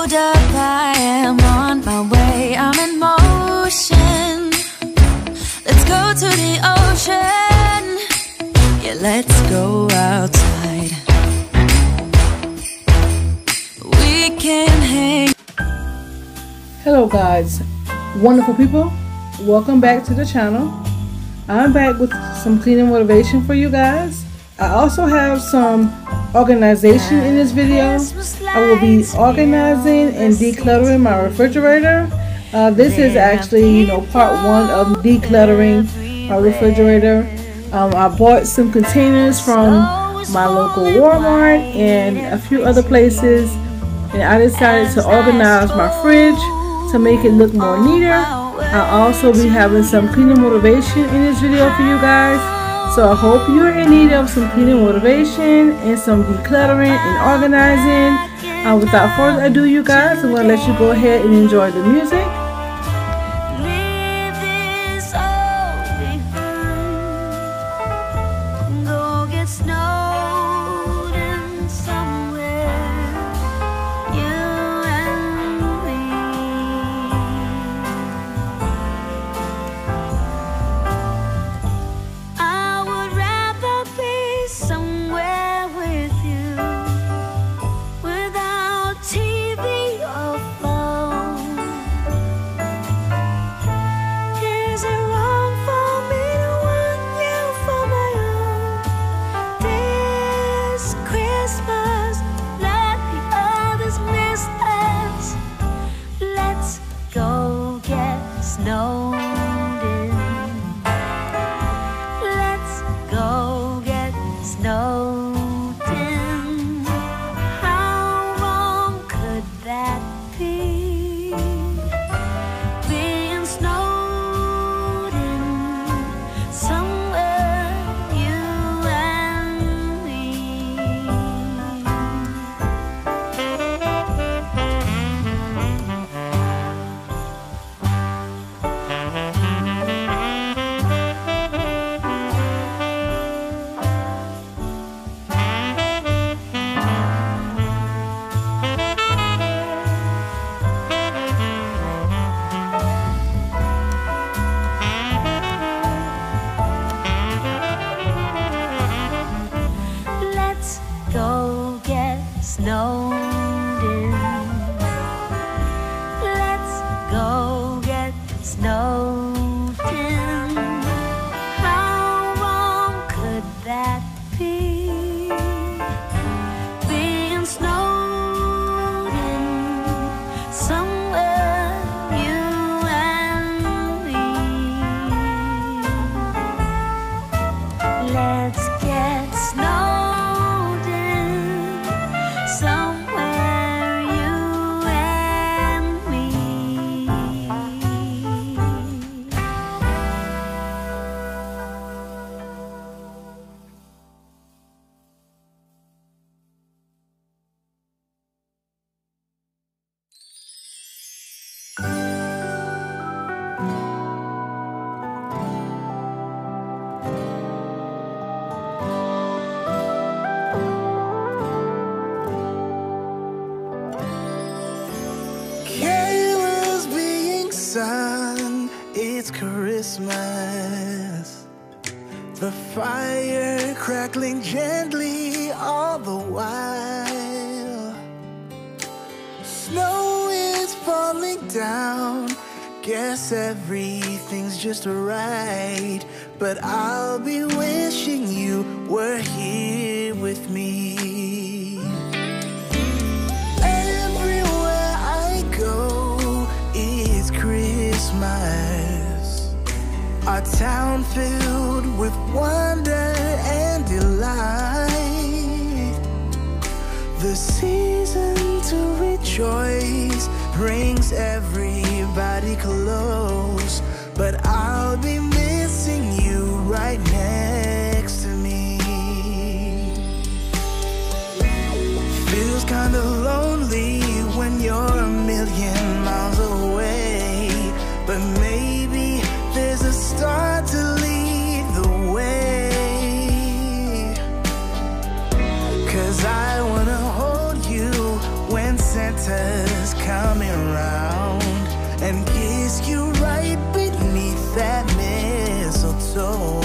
Hold up, I am on my way, I'm in motion. Let's go to the ocean. Yeah, let's go outside. We can hang. Hello guys, wonderful people. Welcome back to the channel. I'm back with some cleaning motivation for you guys. I also have some organization in this video. I will be organizing and decluttering my refrigerator. This is actually, part one of decluttering my refrigerator. I bought some containers from my local Walmart and a few other places, and I decided to organize my fridge to make it look more neater. I'll also be having some cleaning motivation in this video for you guys. So I hope you're in need of some cleaning motivation and some decluttering and organizing. Without further ado, you guys, I'm going to let you go ahead and enjoy the music. It's Christmas, the fire crackling gently all the while. Snow is falling down, guess everything's just right. But I'll be wishing you were here with me. Everywhere I go is Christmas. Our town filled with wonder and delight. The season to rejoice brings everybody close. But I'll be missing you right next to me. Feels kinda lonely when you're a million miles away. But maybe there's a star to lead the way. 'Cause I wanna hold you when Santa's coming round and kiss you right beneath that mistletoe.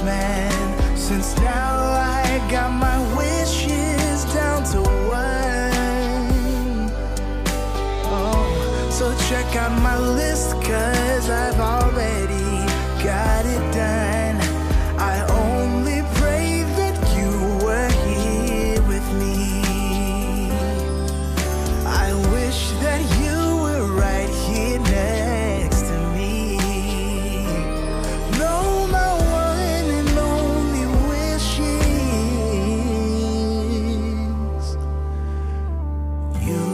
Man, since now I got my wishes down to one. Oh, so check out my list, 'cause I've already got it done. I only pray that you were here with me. I wish that you were right here next to me. No, my one and only wishes, you.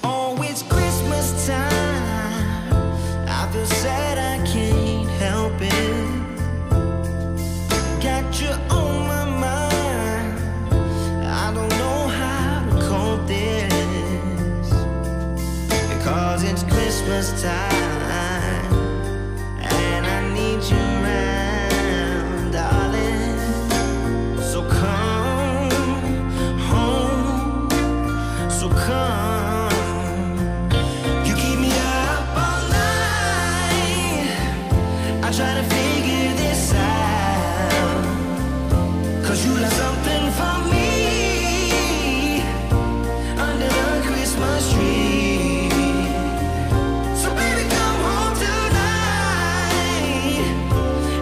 Oh, it's Christmas time. I feel sad, I can't help it. Got you on my mind. I don't know how to cope this, because it's Christmas time and I need you around, darling. So come home, so come. You keep me up all night. I try to figure this out, 'cause you left something for me under the Christmas tree. So baby, come home tonight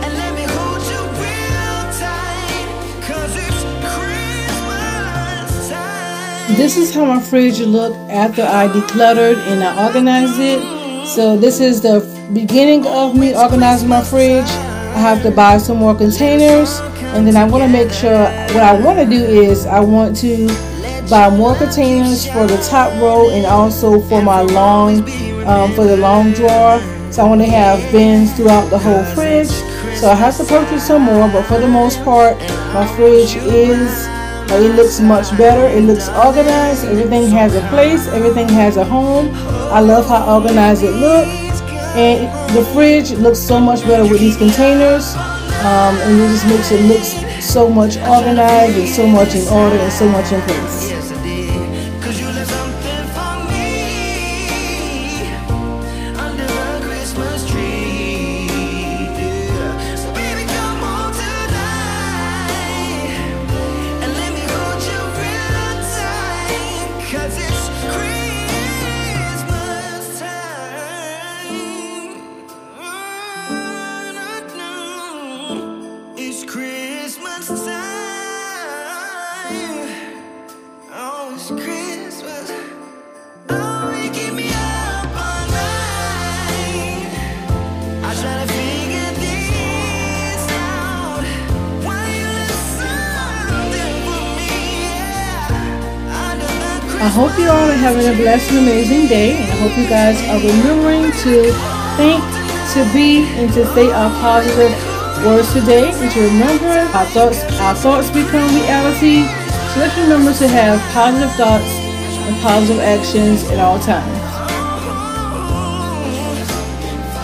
and let me hold you real tight, 'cause it's Christmas time. This is how my fridge looked after I decluttered and I organized it. So this is the beginning of me organizing my fridge. I have to buy some more containers, and then I want to make sure, what I want to do is I want to buy more containers for the top row and also for my long, for the long drawer. So I want to have bins throughout the whole fridge. So I have to purchase some more, but for the most part, my fridge is, it looks much better. It looks organized. Everything has a place. Everything has a home. I love how organized it looks. And the fridge looks so much better with these containers. And it just makes it look so much organized and so much in order and so much in place. Yes, I did, 'cause you left something for me under the Christmas tree. Yeah. So baby, come home tonight and let me hold you real tight, 'cause it's Christmas time. It's Christmas time. Oh, it's Christmas. Oh, you keep me up all night. I try to figure this out. Why you left something for me? Yeah. Under the I hope you all are having a blessed and amazing day, and I hope you guys are remembering to think, to be, and to say our positive words today, and to remember our thoughts become reality. So let's remember to have positive thoughts and positive actions at all times.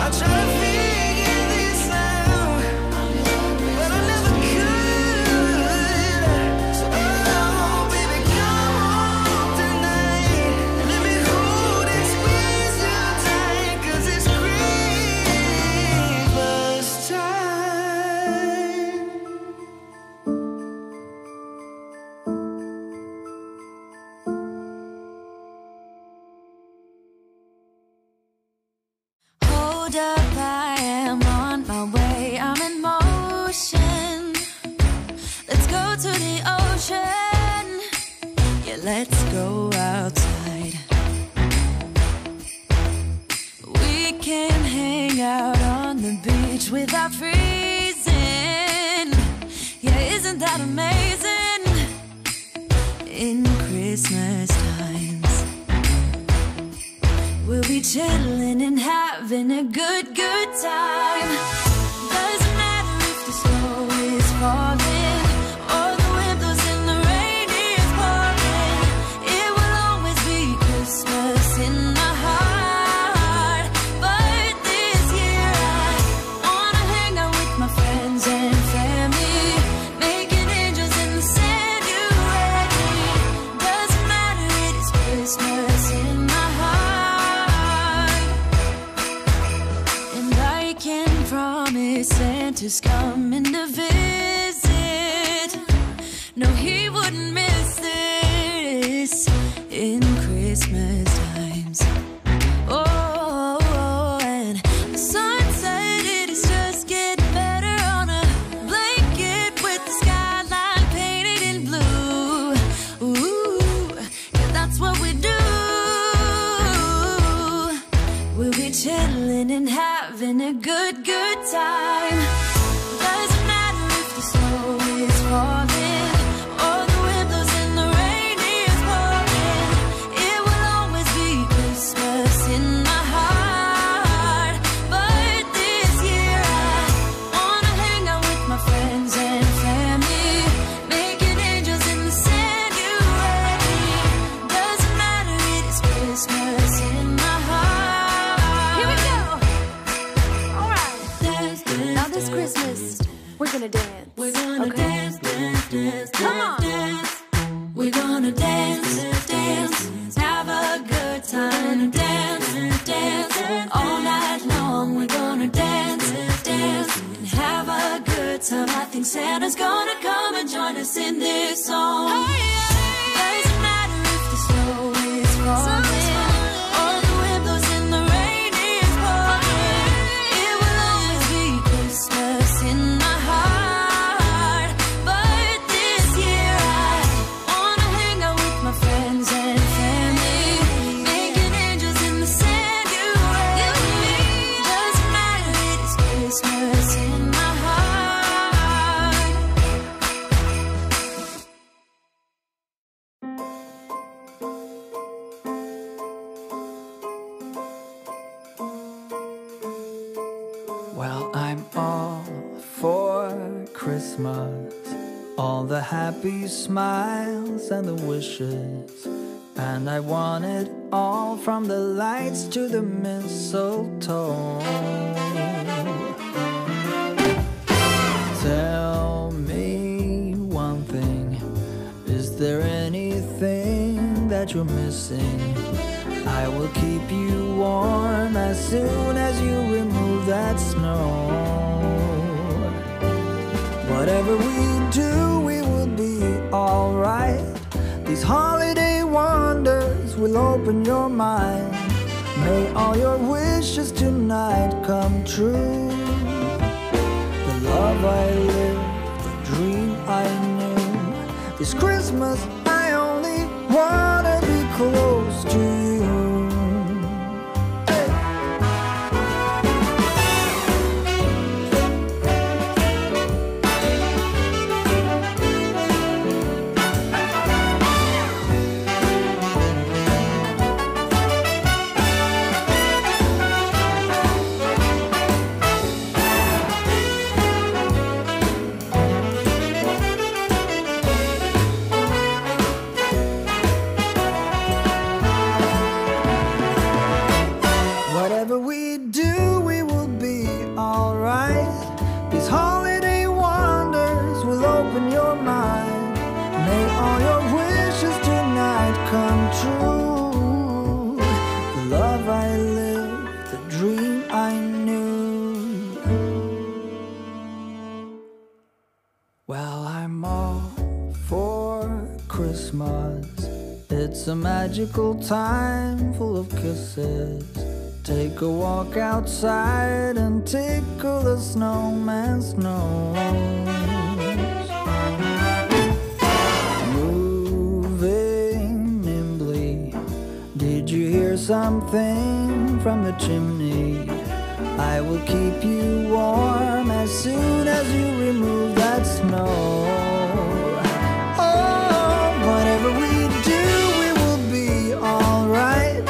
I try to figure this out, but I never could. So oh, baby, come home tonight and let me hold and squeeze you tight, 'cause it's Christmas time. let's go outside. We can hang out on the beach without freezing. Yeah, isn't that amazing? In Christmas times, we'll be chilling and having a good time. Doesn't matter if the snow is falling or the wind blows and the rain is pouring. It will always be Christmas in my heart. But this year I wanna hang out with my friends and family, making angels in the sand. You ready? Doesn't matter, it is Christmas in my heart. And I can promise Santa's coming to visit. No, he wouldn't miss this in Christmas times. Oh, and the sunset, it is just getting better on a blanket with the skyline painted in blue. Ooh, yeah, that's what we do. We'll be chilling and having a good time. Doesn't matter if the snow is falling or the wind blows and the rain is pouring. It will always be Christmas in my heart. But this year I wanna hang out with my friends and family, making angels in the sand. You ready? Doesn't matter, it is Christmas in my heart. Here we go. All right. Now this Christmas, we're gonna dance. We're gonna dance. Come on. We're gonna dance, have a good time, dance, all night long. We're gonna dance, and have a good time. I think Santa's gonna come and join us in this song. Doesn't matter if the snow is falling or the wind blows and the rain is pouring. It will always be Christmas in my heart. But this year I wanna hang out with my friends and family, making angels in the sand. You ready? Doesn't matter, it is Christmas in my heart. Well, I'm all for Christmas, all the happy smiles and the wishes, and I want it all, from the lights to the mistletoe. Tell me one thing, is there anything that you're missing? I will keep you warm as soon as you remove that snow. Whatever we do, we will be alright. These holiday wonders will open your mind. May all your wishes tonight come true. The love I lived, the dream I knew. This Christmas I only wanna be close to you. Whatever we do, we will be alright. These holiday wonders will open your mind. May all your wishes tonight come true. The love I lived, the dream I knew. Well, I'm all for Christmas. It's a magical time full of kisses. Take a walk outside and tickle the snowman's nose. Moving something from the chimney. I will keep you warm as soon as you remove that snow. Oh, whatever we do, we will be alright.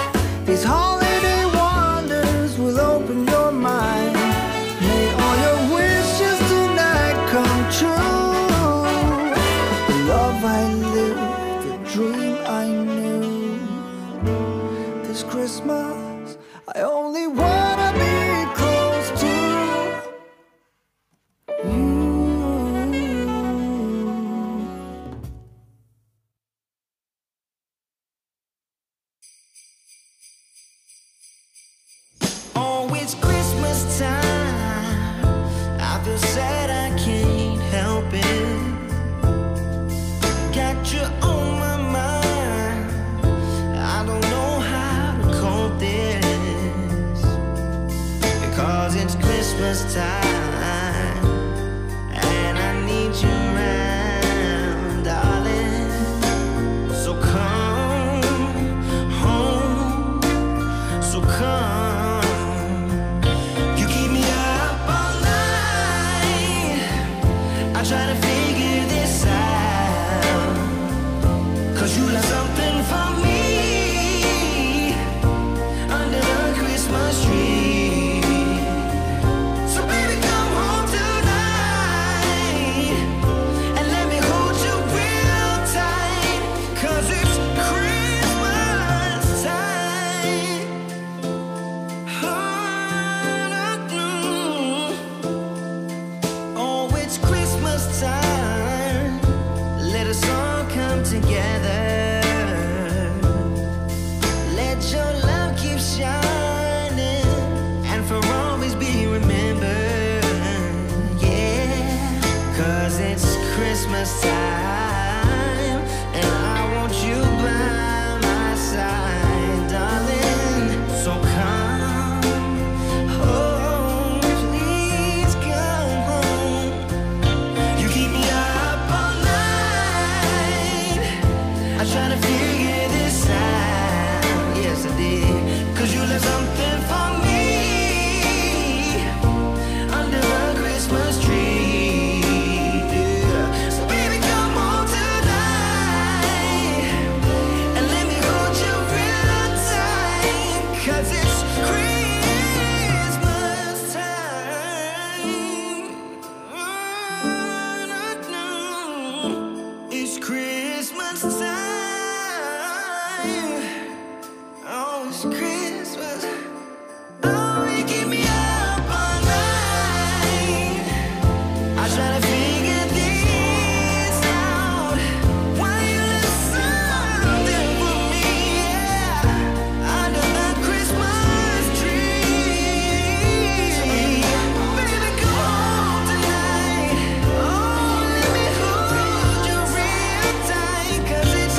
These holiday wonders will open your mind. May all your wishes tonight come true. The love I lived, the dream I knew. This Christmas, I only wanna be close to you. Oh, it's Christmas time. I feel sad, I can't help it. Got you on my mind. I don't know how to cope this, because it's Christmas time and I need you around, darling. So come home, so come. You keep me up all night. I try to figure this out, 'cause you left something for me under the Christmas tree. So baby, come home tonight and let me hold you real tight, 'cause it's Christmas time. Oh, it's Christmas time. Let us all come together. Let your love keep shining and for always be remembered. Yeah, 'cause it's Christmas time and I want you by my side, darling. So come home, please come home. You keep me up all night. I try to figure this out. Yes, I did. 'Cause you left something for me under a Christmas tree. Yeah. So baby, come home tonight and let me hold you real tight, 'cause it's Christmas time. It's Christmas time. Oh, it's Christmas. Oh, you keep me up all night. I try to figure this out. Why you left something for me, yeah, under the Christmas tree. Baby, come home tonight. Oh, let me hold you real tight, 'cause it's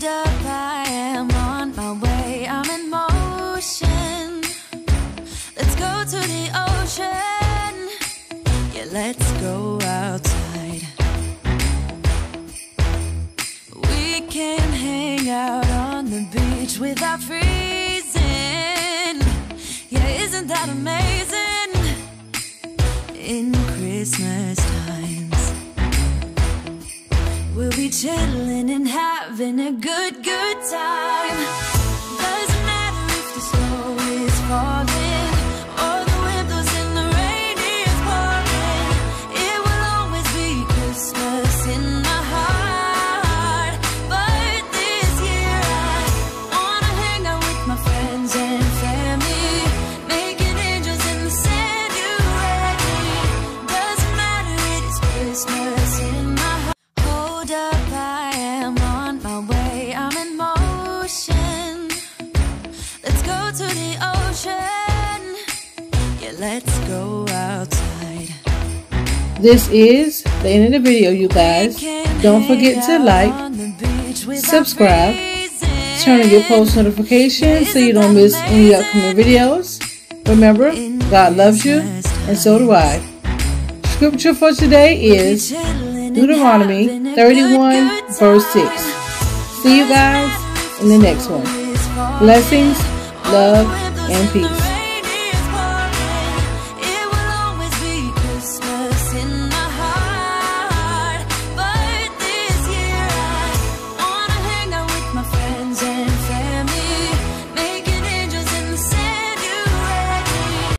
Hold up, I am on my way, I'm in motion. Let's go to the ocean. Yeah, let's go outside. We can hang out on the beach without freezing. Yeah, isn't that amazing? In Christmas times, we'll be chilling and having a good time. Doesn't matter if the snow is falling or the wind blows and the rain is pouring. It will always be Christmas in my heart. But this year I wanna hang out with my friends and family, making angels in the sand. You ready? Doesn't matter, it is Christmas in my heart. Hold up, I am on my way, I'm in motion. Let's go to the ocean. Yeah, let's go outside. This is the end of the video, you guys. Don't forget to like, subscribe, turn on your post notifications so you don't miss any upcoming videos. Remember, God loves you, and so do I. Scripture for today is Deuteronomy 31 verse 6. See you guys in the next one. Blessings, love, and peace.